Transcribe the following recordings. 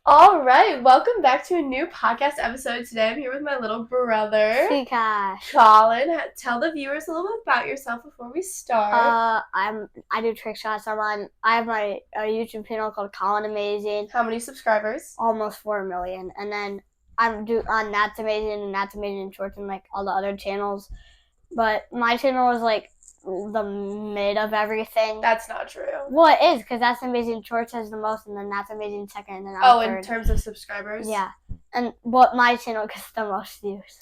All right, welcome back to a new podcast episode. Today I'm here with my little brother, Hey Cash. Colin. Tell the viewers a little bit about yourself before we start. I do trick shots. I have my YouTube channel called Colin Amazing, How many subscribers? almost 4 million, and then I'm on That's Amazing and That's Amazing Shorts and like all the other channels. But my channel is like the mid of everything. That's not true. Well, it is because That's Amazing Shorts has the most, and then That's Amazing second, and then Oh, third. in terms of subscribers? Yeah, and what my channel gets the most views.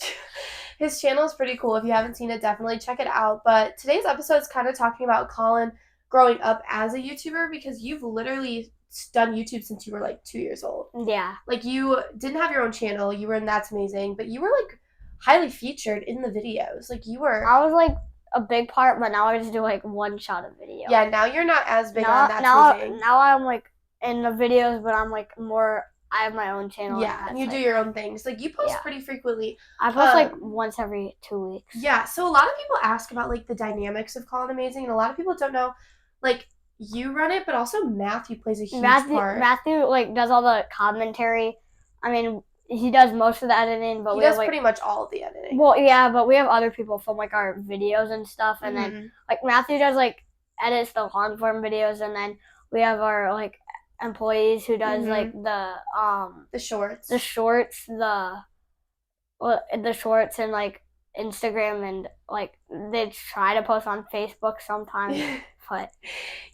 His channel is pretty cool. If you haven't seen it, definitely check it out. But today's episode is kind of talking about Colin growing up as a YouTuber because you've literally done YouTube since you were like 2 years old. Yeah. Like you didn't have your own channel. You were in That's Amazing, but you were like highly featured in the videos. Like you were. I was like a big part, but now I just do like one shot of video. Yeah, now you're not as big on That's Amazing. Now I'm like in the videos, but I'm like more. I have my own channel. Yeah, and you do your own things. Like you post pretty frequently. I post like once every 2 weeks. Yeah, so a lot of people ask about like the dynamics of Colin Amazing, and a lot of people don't know. Like you run it, but also Matthew plays a huge part. Matthew like does all the commentary. I mean, he does most of the editing, but he does pretty much all of the editing. Well, yeah, but we have other people film like our videos and stuff, and then like Matthew does like edits the long form videos, and then we have our like employees who does like the shorts, the shorts and like Instagram, and like they try to post on Facebook sometimes. But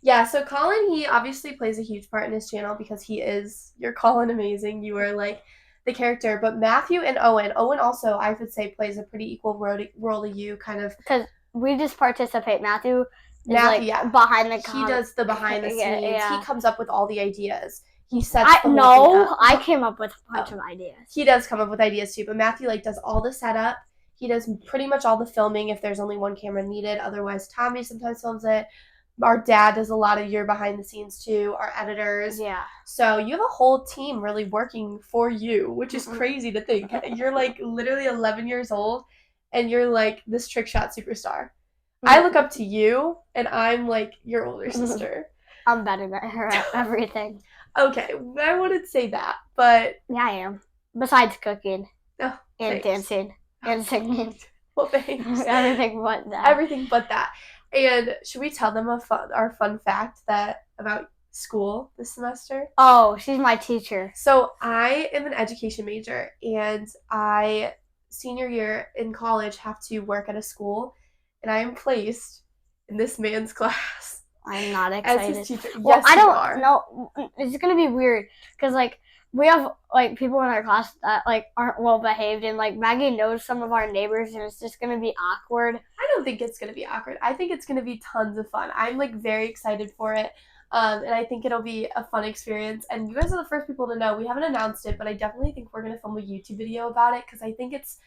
yeah, so Colin, he obviously plays a huge part in his channel because he is your Colin Amazing. You are like the character, but Matthew and Owen also, I would say, plays a pretty equal role to you, kind of, because we just participate. Matthew, behind the he does the behind the scenes. Yeah. He comes up with all the ideas. He sets I came up with a bunch of ideas. He does come up with ideas too, but Matthew like does all the setup. He does pretty much all the filming if there's only one camera needed. Otherwise, Tommy sometimes films it. Our dad does a lot of your behind the scenes too, our editors. Yeah. So you have a whole team really working for you, which is crazy to think. You're like literally 11 years old and you're like this trick shot superstar. I look up to you and I'm like your older sister. I'm better than her at everything. Okay, I wouldn't say that, but yeah, I am. Besides cooking and dancing and singing. Well, thanks. Everything but that. Everything but that. And should we tell them our fun fact about school this semester? Oh, she's my teacher. So I am an education major, and I, senior year in college, have to work at a school, and I am placed in this man's class. I'm not excited. As his teacher. Well, yes, I don't you are. know. It's gonna be weird because like we have like people in our class that like aren't well behaved, and like Maggie knows some of our neighbors, and it's just gonna be awkward. I don't think it's gonna be awkward. I think it's gonna be tons of fun. I'm like very excited for it, and I think it'll be a fun experience. And you guys are the first people to know. We haven't announced it, but I definitely think we're gonna film a YouTube video about it because I think it's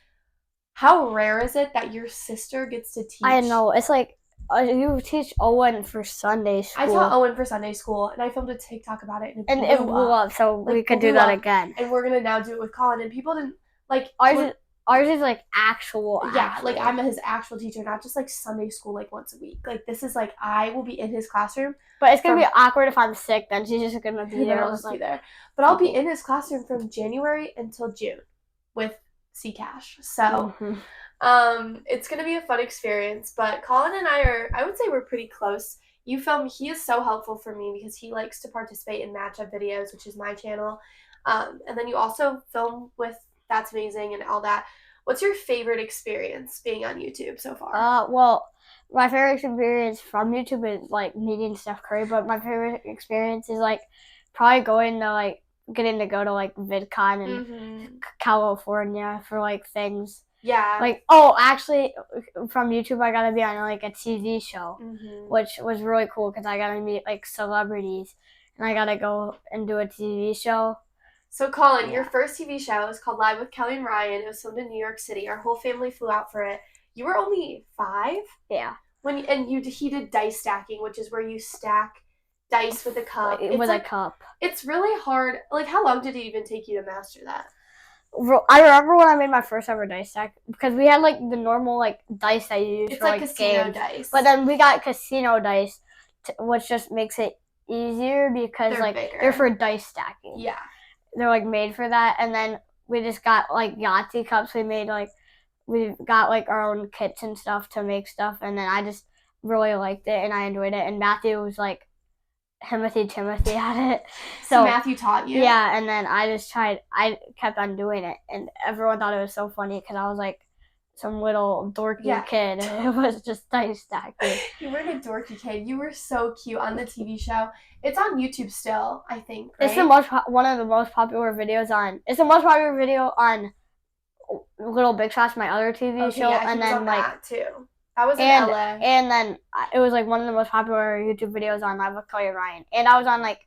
how rare is it that your sister gets to teach? I know it's like. You teach Owen for Sunday school. I taught Owen for Sunday school, and I filmed a TikTok about it, and it blew up. So like, we could do that again. And we're gonna now do it with Colin. And people didn't like ours is like actual. Yeah, like I'm his actual teacher, not just like Sunday school like once a week. Like this is like I will be in his classroom. But it's gonna be awkward if I'm sick. Then she's just gonna be there. I'll just be there. But I'll be in his classroom from January until June with C Cash. So. It's gonna be a fun experience, but Colin and I would say we're pretty close. He is so helpful for me because he likes to participate in matchup videos, which is my channel. And then you also film with That's Amazing and all that. What's your favorite experience being on YouTube so far? Well, my favorite experience from YouTube is like meeting Steph Curry, but my favorite experience is like probably getting to go to like VidCon in California for like things. Yeah. Like, actually, from YouTube, I got to be on, like, a TV show, which was really cool because I got to meet, like, celebrities, and I got to go and do a TV show. So, Colin, your first TV show is called Live with Kelly and Ryan. It was filmed in New York City. Our whole family flew out for it. You were only 5? Yeah. He did dice stacking, which is where you stack dice with a cup. A cup. It's really hard. Like, how long did it even take you to master that? I remember when I made my first ever dice stack because we had like the normal like dice that you use for like casino games. Dice. But then we got casino dice, which just makes it easier because they're for dice stacking. Yeah. they're like made for that. And then we just got like Yahtzee cups. We got like our own kits and stuff to make stuff. And then I just really liked it and I enjoyed it. And Matthew was like Timothy at it. So Matthew taught you? Yeah, and then I kept on doing it. And everyone thought it was so funny because I was like some little dorky kid. It was just nice acting. You weren't a dorky kid. You were so cute on the TV show. It's on YouTube still, I think, right? It's one of the most popular videos on. It's the most popular video on Little Big Shots, my other TV show, and then on like that too. That was in LA. And then it was like one of the most popular YouTube videos on Live with Kelly Ryan. And I was on like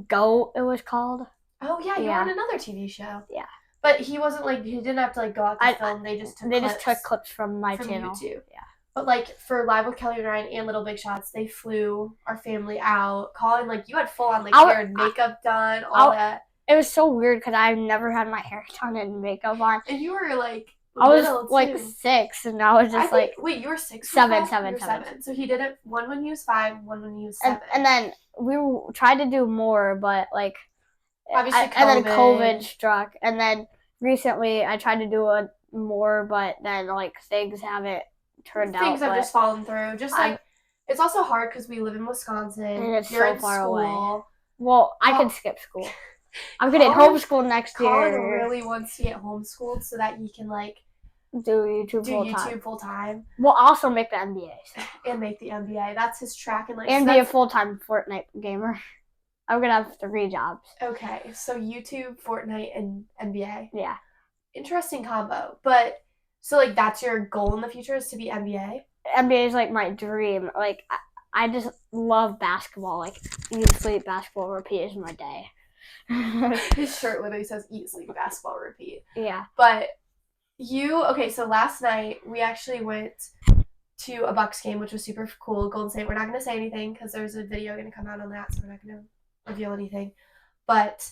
Go, it was called. Oh yeah, you were on another TV show. Yeah. But he wasn't like, he didn't have to like go out to film. They just took clips from my channel. YouTube. Yeah. But like for Live with Kelly Ryan and Little Big Shots, they flew our family out. Colin, like you had full on like hair and makeup done, all that. It was so weird because I've never had my hair done and makeup on. And you were like, I was like 6, and I was just wait, you were 6? 7. So he did it one when he was 5, one when he was 7. And then we tried to do more, but like obviously COVID. And then COVID struck, and then recently I tried to do more, but then like things haven't turned out. Things have just fallen through. Just like it's also hard because we live in Wisconsin and it's You're so far school. Away. Well, I can skip school. I'm getting homeschooled next year. Colin really wants to get homeschooled so that he can like do YouTube full time. We'll also make the NBA. So. And make the NBA. That's his track and like. And be a full-time Fortnite gamer. I'm gonna have 3 jobs. Okay, so YouTube, Fortnite, and NBA. Yeah. Interesting combo. But so like that's your goal in the future is to be NBA? NBA is like my dream. Like I just love basketball. Like eat, sleep, basketball, repeat is my day. His shirt literally says eat, sleep, basketball, repeat. Yeah. But so last night we actually went to a Bucks game, which was super cool. Golden State. We're not going to say anything because there's a video going to come out on that, so we're not going to reveal anything. But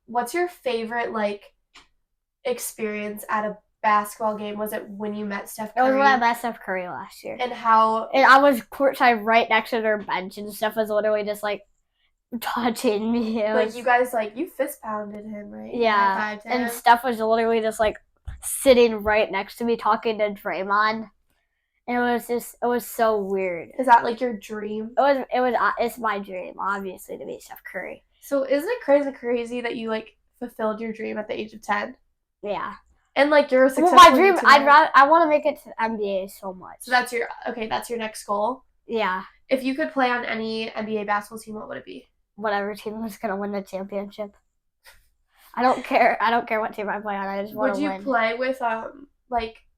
what's your favorite like experience at a basketball game? Was it when you met Steph Curry? It was when I met Steph Curry last year. And how? And I was courtside right next to their bench, and Steph was literally just like touching me. Like you guys you fist pounded him, right? Yeah. And Steph was literally just like sitting right next to me talking to Draymond. And it was so weird. Is that like your dream? It's my dream, obviously, to be Steph Curry. So isn't it crazy that you like fulfilled your dream at the age of 10? Yeah. And like you're a successful my dream, I want to make it to the NBA so much. So that's your next goal? Yeah. If you could play on any NBA basketball team, what would it be? Whatever team was gonna win the championship. I don't care what team I play on. I just want to win. Would you play with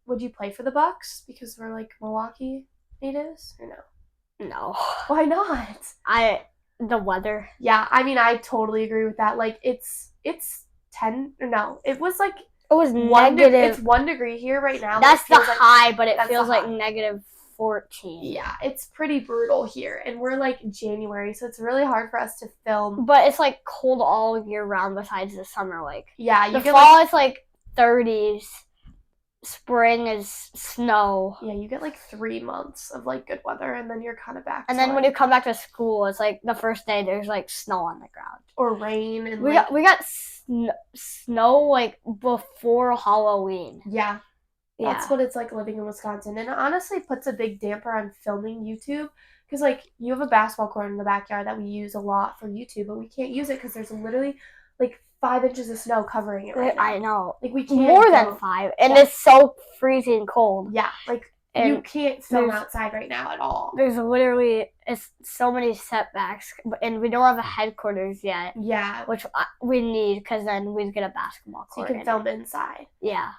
would you play for the Bucks because we're like Milwaukee natives or no? No. Why not? The weather. Yeah, I mean I totally agree with that. Like it's 10 or no, it was like it was negative. It's 1 degree here right now. That's the high, but it feels like negative 14. Yeah, it's pretty brutal here, and we're like January, so it's really hard for us to film. But it's like cold all year round besides the summer. Like the fall is like 30s. Spring is snow. Yeah, you get like 3 months of like good weather, and then you're kind of back. And then when you come back to school, it's like the first day there's like snow on the ground or rain, and we got snow like before Halloween. Yeah. That's what it's like living in Wisconsin. And it honestly puts a big damper on filming YouTube because, like, you have a basketball court in the backyard that we use a lot for YouTube, but we can't use it because there's literally, like, 5 inches of snow covering it right now. I know. Like, we can't more than 5. And it's so freezing cold. Yeah. Like, you can't film outside right now at all. There's literally so many setbacks, and we don't have a headquarters yet. Yeah. Which we need because then we'd get a basketball court. So you can film inside. Yeah.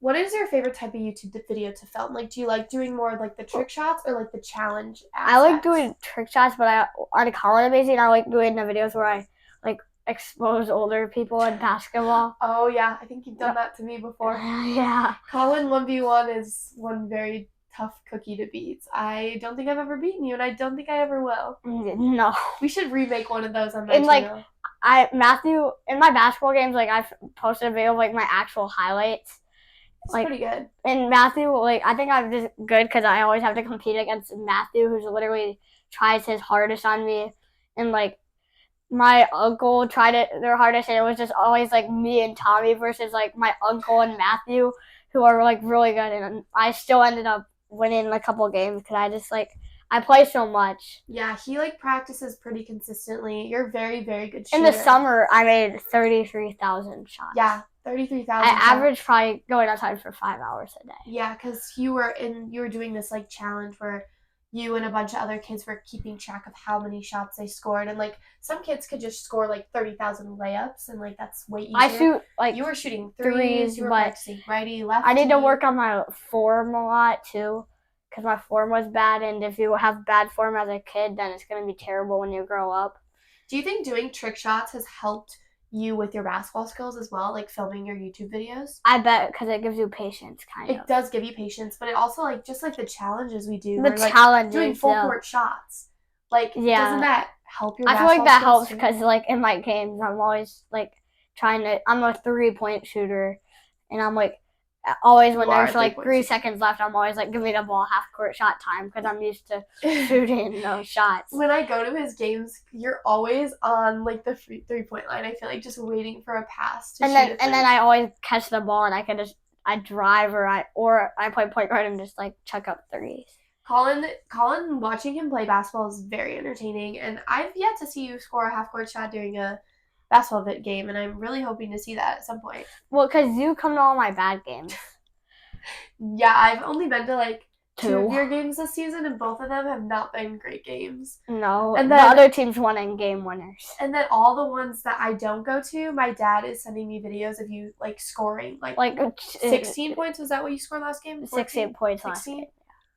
What is your favorite type of YouTube video to film? Like, do you like doing more like the trick shots or like the challenge aspects? I like doing trick shots, but on Colin Amazing, I like doing the videos where I like expose older people in basketball. Oh yeah, I think you've done that to me before. Yeah. Colin 1v1 is one very tough cookie to beat. I don't think I've ever beaten you, and I don't think I ever will. No. We should remake one of those on my channel. Matthew, in my basketball games, like I've posted a video of like my actual highlights. It's pretty good. And Matthew, like, I think I'm just good because I always have to compete against Matthew, who's literally tries his hardest on me. And, like, my uncle tried it their hardest, and it was just always like me and Tommy versus like my uncle and Matthew, who are like really good. And I still ended up winning a couple of games because I just like I play so much. Yeah, he like practices pretty consistently. You're a very, very good shooter. In the summer, I made 33,000 shots. Yeah, 33,000. I averaged probably going outside for 5 hours a day. Yeah, because you were doing this like challenge where you and a bunch of other kids were keeping track of how many shots they scored, and like some kids could just score like 30,000 layups, and like that's way easier. I shoot like you were shooting threes, you were practicing righty, lefty. I need to work on my form a lot too, because my form was bad, and if you have bad form as a kid, then it's gonna be terrible when you grow up. Do you think doing trick shots has helped you with your basketball skills as well, like filming your YouTube videos? I bet, because it gives you patience, kind of. It does give you patience, but it also like just like the challenges we do. The challenges, doing full court shots. Like, doesn't that help your basketball I feel like that helps too? because like in my games, I'm always like I'm a 3-point shooter, and I'm like always when there's like 3 seconds left, I'm always like, give me the ball, half court shot time, because I'm used to shooting those shots. When I go to his games, you're always on like the 3-point line. I feel like just waiting for a pass to shoot. And then I always catch the ball, and I drive or I play point guard and just like chuck up threes. Colin, watching him play basketball is very entertaining, and I've yet to see you score a half court shot during a basketball game, and I'm really hoping to see that at some point. Well, because you come to all my bad games. Yeah, I've only been to like 2 of your games this season, and both of them have not been great games. No, and then the other teams won in game winners. And then all the ones that I don't go to, my dad is sending me videos of you like scoring like 16 points. Was that what you scored last game? 16 points last game.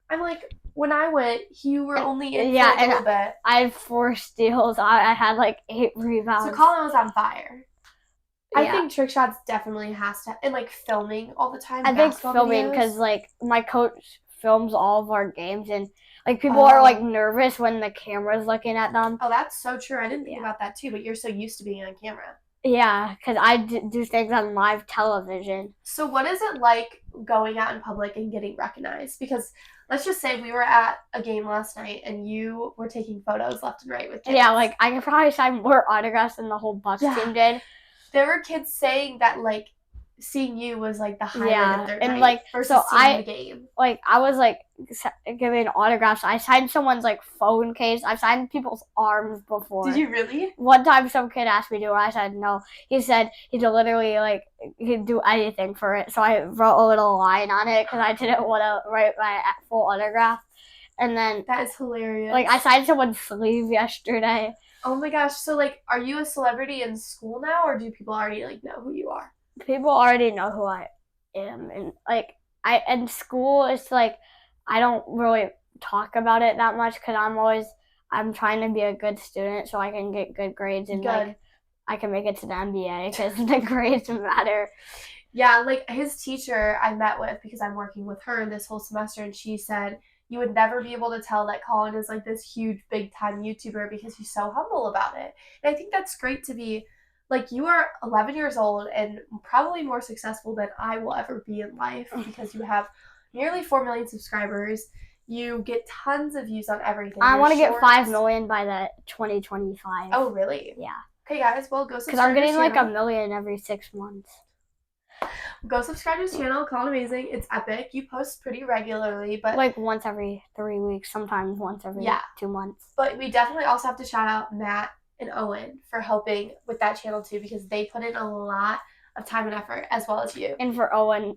I'm like, when I went, you were only in for a little bit. I had 4 steals. I had like 8 rebounds. So Colin was on fire. Yeah. I think trick shots definitely has to, and like filming all the time. I think filming, because like my coach films all of our games, and like people are like nervous when the camera's looking at them. Oh, that's so true. I didn't think about that too, but you're so used to being on camera. Yeah, because I do things on live television. So what is it like going out in public and getting recognized? Because let's just say we were at a game last night and you were taking photos left and right with kids. Yeah, like I could probably sign more autographs than the whole Bucks team did. There were kids saying that like seeing you was like the highlight of their night, like versus seeing the game. Like I was like giving autographs. I signed someone's like phone case. I've signed people's arms before. Did you really? One time some kid asked me to, and I said no. He said he'd literally like he'd do anything for it. So I wrote a little line on it because I didn't want to write my full autograph. And then that is hilarious. Like I signed someone's sleeve yesterday. Oh my gosh! So like, are you a celebrity in school now, or do people already like know who you are? People already know who I am, and like in school, it's like I don't really talk about it that much because I'm trying to be a good student so I can get good grades and like I can make it to the NBA because the grades matter. Yeah, like his teacher I met with, because I'm working with her this whole semester, and she said you would never be able to tell that Colin is like this huge big time YouTuber because he's so humble about it. And I think that's great to be. Like, you are 11 years old and probably more successful than I will ever be in life because you have nearly 4 million subscribers. You get tons of views on everything. I want to get 5 million by the 2025. Oh, really? Yeah. Okay, guys, well, go subscribe to his channel. Because I'm getting like 1 million every 6 months. Go subscribe to his channel, Colin Amazing. It's epic. You post pretty regularly, but like once every 3 weeks, sometimes once every 2 months. But we definitely also have to shout out Matt and Owen for helping with that channel too, because they put in a lot of time and effort, as well as you. And for Owen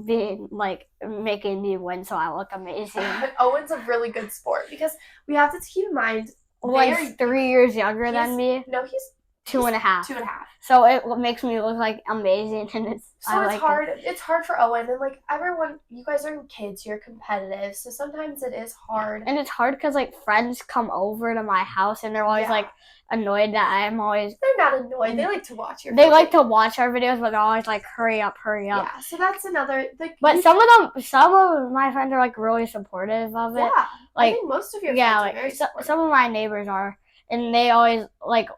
being like making me win so I look amazing. Owen's a really good sport, because we have to keep in mind he's 3 years younger than me. No, he's 2.5. 2.5. So it makes me look like amazing, and it's hard. It's hard for Owen, and like everyone, you guys are kids. You're competitive, so sometimes it is hard. And it's hard because like friends come over to my house, and they're always like annoyed that I'm always. They're not annoyed. They like to watch your. They like to watch our videos, but they're always like, "Hurry up, hurry up." Yeah, so that's another. But some of my friends are like really supportive of it. Yeah, like I think most of your friends are very supportive. Some of my neighbors are, and they always like.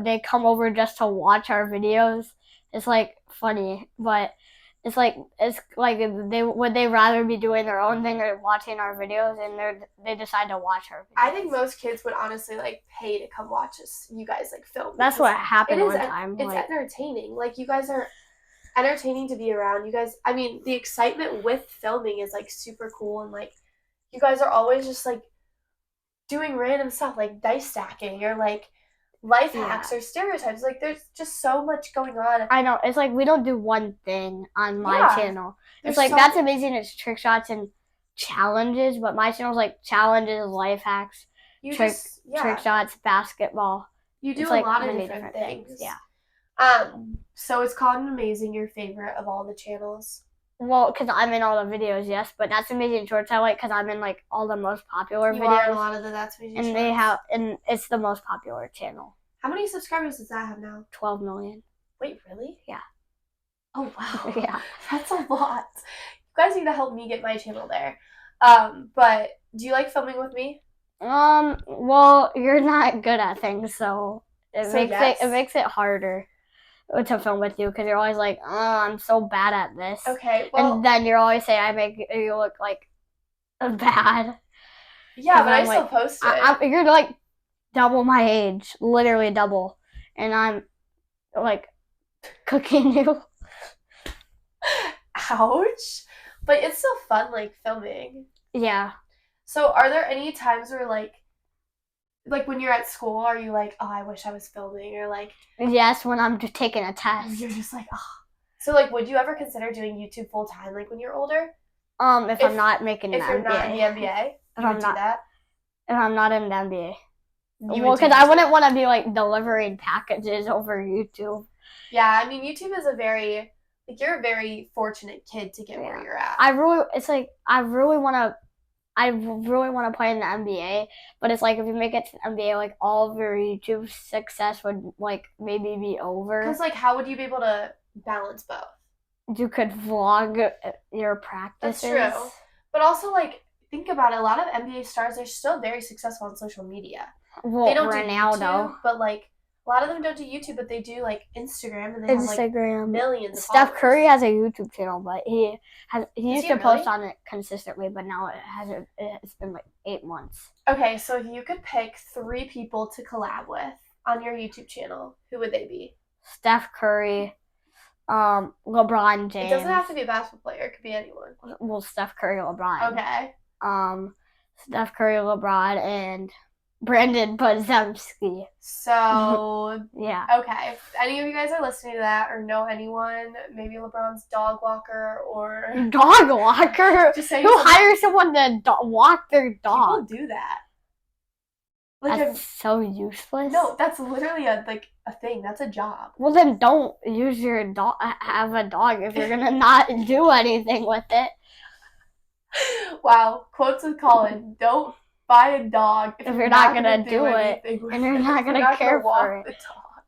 They come over just to watch our videos. It's like funny, but it's like they rather be doing their own thing or watching our videos, and they decide to watch our videos. I think most kids would honestly like pay to come watch us, you guys like film. That's what happened one time. It's entertaining. Like you guys are entertaining to be around. You guys, I mean, the excitement with filming is like super cool, and like you guys are always just like doing random stuff like dice stacking or like life hacks or stereotypes. Like there's just so much going on. I know. It's like we don't do one thing on my channel. It's like That's Amazing. It's trick shots and challenges, but my channel's like challenges, life hacks, trick shots, basketball. You do a lot of different things. Yeah. So is Colin Amazing your favorite of all the channels? Well, because I'm in all the videos, yes, but That's Amazing Shorts I like because I'm in like all the most popular videos. You are in a lot of the That's Amazing Shorts. And it's the most popular channel. How many subscribers does that have now? 12 million. Wait, really? Yeah. Oh wow. Yeah. That's a lot. You guys need to help me get my channel there. But do you like filming with me? Well, you're not good at things, so it makes it harder to film with you because you're always like, oh, I'm so bad at this. Okay, well, and then you're always saying I make you look like bad. Yeah, but I still post it. You're like double my age, literally double, and I'm like cooking you. Ouch! But it's still fun, like filming. Yeah. So, are there any times where like when you're at school, are you like, oh, I wish I was filming, or like? Yes, when I'm just taking a test. You're just like, oh. So, like, would you ever consider doing YouTube full time, like when you're older? If I'm not making an NBA. If you're not in the NBA, if I'm not, do that. If I'm not in the NBA. Well, because I wouldn't want to be like delivering packages over YouTube. Yeah, I mean, YouTube is you're a very fortunate kid to get where you're at. I really want to play in the NBA, but it's like if you make it to the NBA, like all of your YouTube success would like maybe be over. Because like, how would you be able to balance both? You could vlog your practices. That's true, but also like think about it. A lot of NBA stars are still very successful on social media. Well, they don't Ronaldo. do YouTube, but like a lot of them don't do YouTube, but they do like Instagram, and they have like millions of Steph followers. Curry has a YouTube channel, but he used to post on it consistently, but now it's been like 8 months. Okay, so if you could pick 3 people to collab with on your YouTube channel, who would they be? Steph Curry, LeBron James. It doesn't have to be a basketball player, it could be anyone. Well, Steph Curry, LeBron. Okay. Steph Curry, LeBron, and Brandon Podziemski. So, yeah. Okay. If any of you guys are listening to that or know anyone, maybe LeBron's dog walker or... Dog walker? Just saying. Who hires someone to walk their dog? People do that. Like that's so useless. No, that's literally a thing. That's a job. Well, then don't use your dog. Have a dog if you're gonna not do anything with it. Wow, quotes with Colin. Don't buy a dog if you're not gonna do it, and you're not gonna care for it. The dog.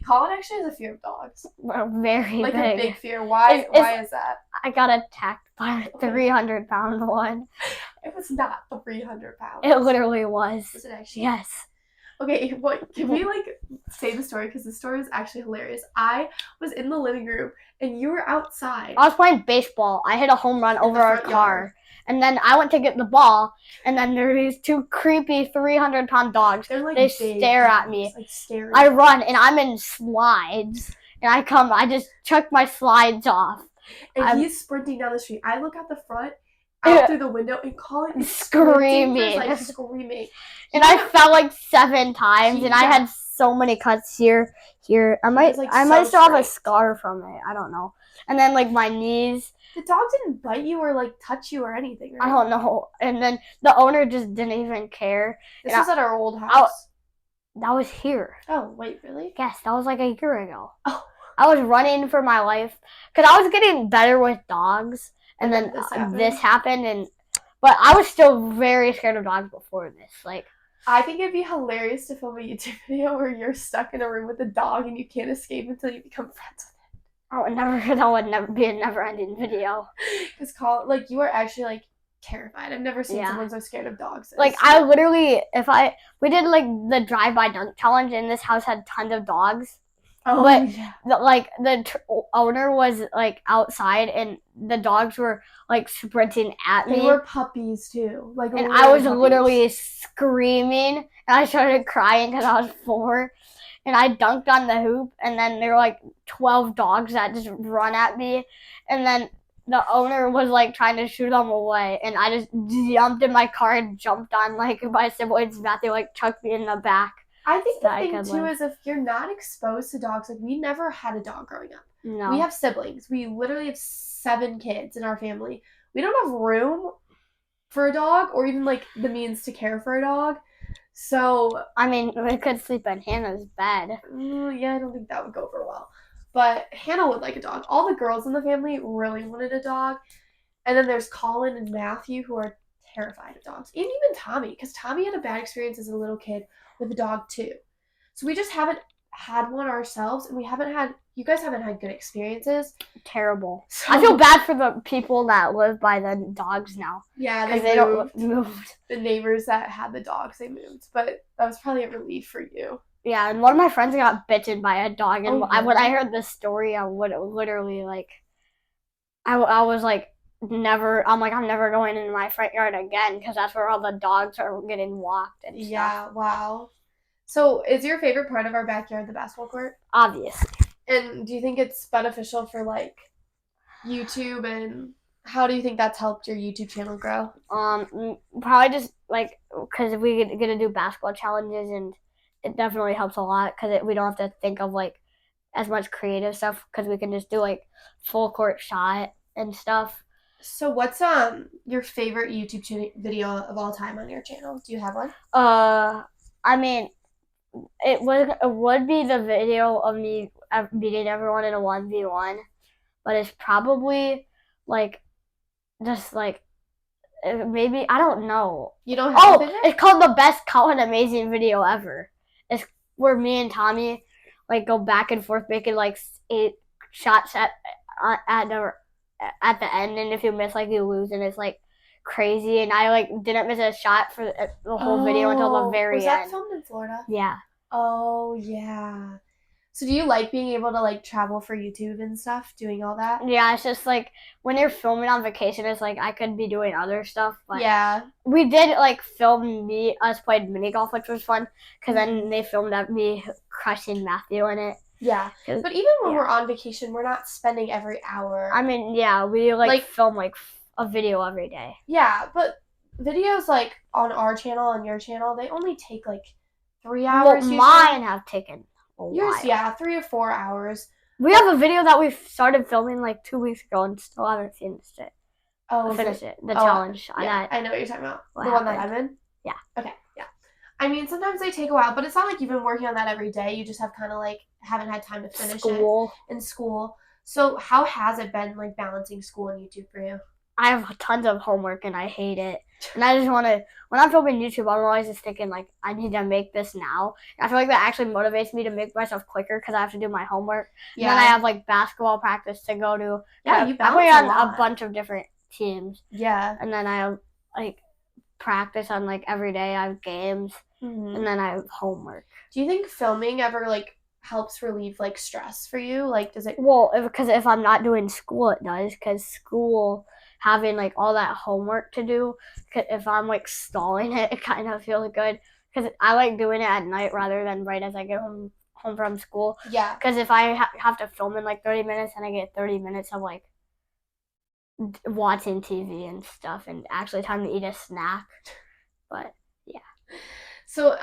Colin actually has a fear of dogs. Very big. A big fear. Why is that? I got attacked by a 300-pound one. It was not 300 pounds. It literally was. Was it actually? Yes. Okay, what? Can we say the story? Because the story is actually hilarious. I was in the living room and you were outside. I was playing baseball. I hit a home run over our car. And then I went to get the ball, and then there are these 2 creepy 300-pound dogs. They stare at me. Like scary. I run, and I'm in slides. And I just chuck my slides off. And he's sprinting down the street. I look out the front, out through the window, and Colin is screaming. Screaming. And I fell like 7 times, and I had so many cuts here. I might still have a scar from it. I don't know. And then like my knees. The dog didn't bite you or like touch you or anything, right? I don't know. And then the owner just didn't even care. This was at our old house. That was here. Oh, wait, really? Yes, that was like a year ago. Oh. I was running for my life because I was getting better with dogs, and then this happened. But I was still very scared of dogs before this. Like, I think it'd be hilarious to film a YouTube video where you're stuck in a room with a dog and you can't escape until you become friends with it. That would never be a never-ending video. Because you are actually terrified. I've never seen someone so scared of dogs. I literally, we did the drive-by dunk challenge, and this house had tons of dogs. Oh, but yeah. The owner was like outside, and the dogs were like sprinting at me. They were puppies too, like. And I was literally screaming, and I started crying because I was 4. And I dunked on the hoop, and then there were like 12 dogs that just run at me, and then the owner was like trying to shoot them away, and I just jumped in my car and jumped on like my siblings' back. They like chucked me in the back. I think the thing too is if you're not exposed to dogs, like we never had a dog growing up. No. We have siblings. We literally have 7 kids in our family. We don't have room for a dog or even like the means to care for a dog. So I mean, we could sleep in Hannah's bed. Yeah, I don't think that would go over well. But Hannah would like a dog. All the girls in the family really wanted a dog. And then there's Colin and Matthew who are terrified of dogs. And even Tommy, because Tommy had a bad experience as a little kid with a dog too. So we just haven't had one ourselves, and you guys haven't had good experiences. Terrible. So, I feel bad for the people that live by the dogs now. Yeah, because they moved. The neighbors that had the dogs, they moved. But that was probably a relief for you. Yeah, and one of my friends got bitten by a dog, and when I heard this story, I would literally like, I was like, I'm never going into my front yard again because that's where all the dogs are getting walked and stuff. Yeah, wow. So is your favorite part of our backyard the basketball court? Obviously. And do you think it's beneficial for like YouTube, and how do you think that's helped your YouTube channel grow? Probably just like because we get to do basketball challenges, and it definitely helps a lot because we don't have to think of like as much creative stuff because we can just do like full court shot and stuff. So what's your favorite YouTube video of all time on your channel? Do you have one? I mean, it would be the video of me beating everyone in a 1v1, but it's probably like just like maybe I don't know. You don't have it's called the best Colin Amazing video ever. It's where me and Tommy like go back and forth making like 8 shots at the end, and if you miss, like, you lose, and it's like crazy. And I like didn't miss a shot for the whole video until the very end. Was that filmed in Florida? Yeah. Oh yeah. So do you like being able to like travel for YouTube and stuff, doing all that? Yeah, it's just like when you're filming on vacation, it's like I could be doing other stuff. But yeah. We did like film us played mini golf, which was fun because then they filmed me crushing Matthew in it. Yeah, but even when we're on vacation, we're not spending every hour. I mean, yeah, we like film like a video every day. Yeah, but videos like on our channel and your channel, they only take like 3 hours. Well, mine have taken a yours, while. Yeah, 3 or 4 hours. We have a video that we started filming like 2 weeks ago and still haven't finished it. Finished it. The challenge. Yeah, I know what you're talking about. The one that I'm in? Yeah. Okay, yeah. I mean, sometimes they take a while, but it's not like you've been working on that every day. You just have kind of like haven't had time to finish it in school. So how has it been like balancing school and YouTube for you? I have tons of homework and I hate it. And I just want to, when I'm filming YouTube, I'm always just thinking like, I need to make this now. And I feel like that actually motivates me to make myself quicker because I have to do my homework. Yeah. And then I have like basketball practice to go to. Yeah, you balance I play on a bunch of different teams. Yeah. And then I have like practice on like every day. I have games. Mm-hmm. And then I have homework. Do you think filming ever like helps relieve like stress for you? Like, does it? Well, because if I'm not doing school, it does. Because school, having like all that homework to do, if I'm like stalling it, it kind of feels good. Because I like doing it at night rather than right as I get home from school. Yeah. Because if I have to film in like 30 minutes, and I get 30 minutes of like watching TV and stuff, and actually time to eat a snack. But yeah. So,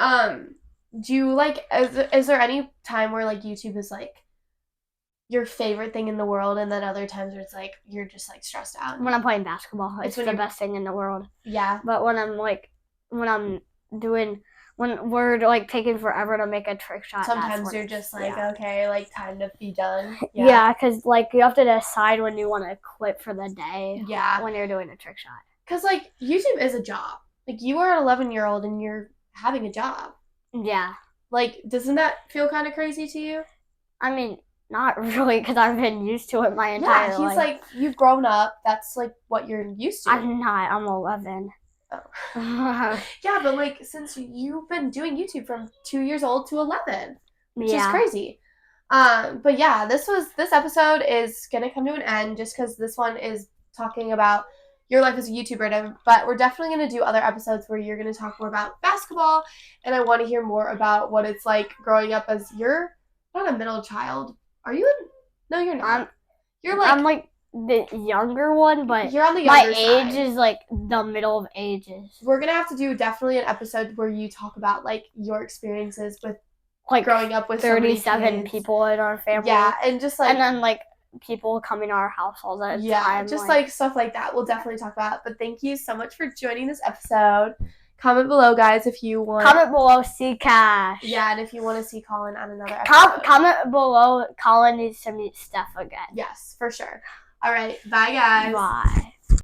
do you like, is there any time where like YouTube is like your favorite thing in the world, and then other times where it's like you're just like stressed out? When I'm playing basketball, it's the best thing in the world. Yeah. But when we're like taking forever to make a trick shot, sometimes you're just like, okay, like time to be done. Yeah, because like you have to decide when you want to quit for the day. Yeah. When you're doing a trick shot. Because like YouTube is a job. Like you are an 11-year-old and you're having a job. Yeah. Like, doesn't that feel kind of crazy to you? I mean, not really, because I've been used to it my entire life. Yeah, he's like, you've grown up. That's like what you're used to. I'm not. I'm 11. Oh. Yeah, but like since you've been doing YouTube from 2 years old to 11, which is crazy. But yeah, this episode is gonna come to an end just because this one is talking about your life as a YouTuber, but we're definitely gonna do other episodes where you're gonna talk more about basketball, and I want to hear more about what it's like growing up as you're not a middle child. Are you? No, you're not. I'm like the younger one, but you're on the younger my side. age is like the middle of ages. We're gonna have to do definitely an episode where you talk about like your experiences with like growing up with 37 people in our family. Yeah, and just like and then like people coming to our house all the time. Yeah, just like stuff like that. We'll definitely talk about it. But thank you so much for joining this episode. Comment below, guys, if you want. Comment below, see Cash. Yeah, and if you want to see Colin on another episode. Comment below, Colin needs to meet Steph again. Yes, for sure. All right, bye, guys. Bye.